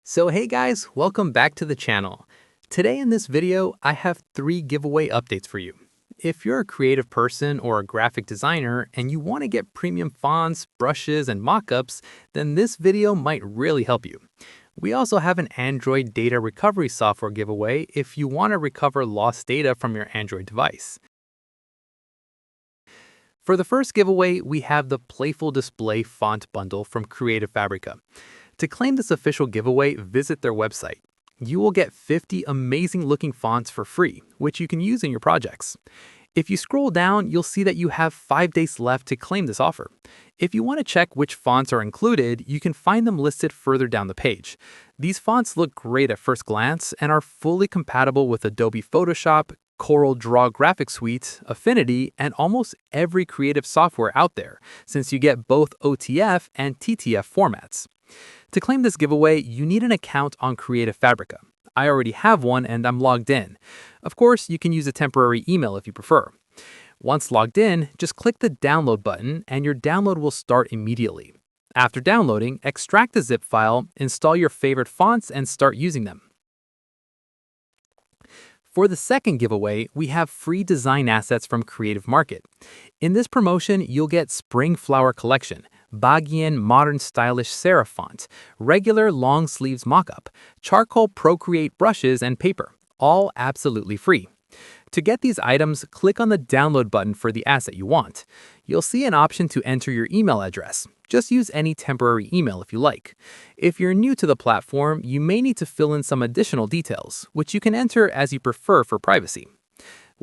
So hey guys, welcome back to the channel. Today in this video, I have 3 giveaway updates for you. If you're a creative person or a graphic designer and you want to get premium fonts, brushes, and mockups, then this video might really help you. We also have an Android data recovery software giveaway if you want to recover lost data from your Android device. For the first giveaway, we have the Playful Display Font Bundle from Creative Fabrica. To claim this official giveaway, visit their website. You will get 50 amazing looking fonts for free, which you can use in your projects. If you scroll down, you'll see that you have 5 days left to claim this offer. If you want to check which fonts are included, you can find them listed further down the page. These fonts look great at first glance and are fully compatible with Adobe Photoshop, Corel Draw Graphic Suite, Affinity, and almost every creative software out there, since you get both OTF and TTF formats. To claim this giveaway, you need an account on Creative Fabrica. I already have one and I'm logged in. Of course, you can use a temporary email if you prefer. Once logged in, just click the download button and your download will start immediately. After downloading, extract the zip file, install your favorite fonts, and start using them. For the second giveaway, we have free design assets from Creative Market. In this promotion, you'll get Spring Flower Collection, Baguian Modern Stylish Serif font, regular long sleeves mockup, charcoal Procreate brushes, and paper, all absolutely free. To get these items, click on the download button for the asset you want. You'll see an option to enter your email address. Just use any temporary email if you like. If you're new to the platform, you may need to fill in some additional details, which you can enter as you prefer for privacy.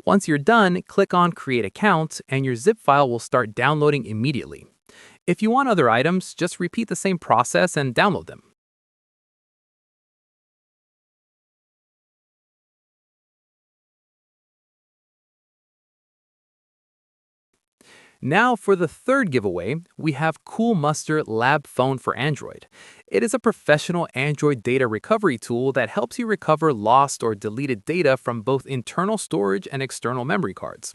Once you're done, click on Create Account, and your zip file will start downloading immediately. If you want other items, just repeat the same process and download them. Now for the third giveaway, we have Cool Muster Lab Phone for Android. It is a professional Android data recovery tool that helps you recover lost or deleted data from both internal storage and external memory cards.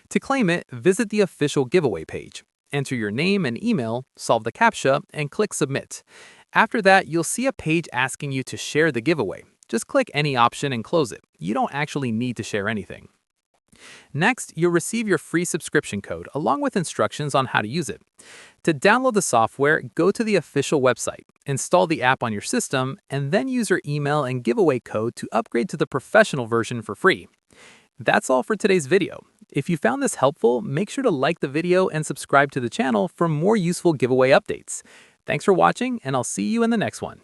To claim it, visit the official giveaway page. Enter your name and email, solve the CAPTCHA, and click Submit. After that, you'll see a page asking you to share the giveaway. Just click any option and close it. You don't actually need to share anything. Next, you'll receive your free subscription code along with instructions on how to use it. To download the software, go to the official website, install the app on your system, and then use your email and giveaway code to upgrade to the professional version for free. That's all for today's video. If you found this helpful, make sure to like the video and subscribe to the channel for more useful giveaway updates. Thanks for watching, and I'll see you in the next one.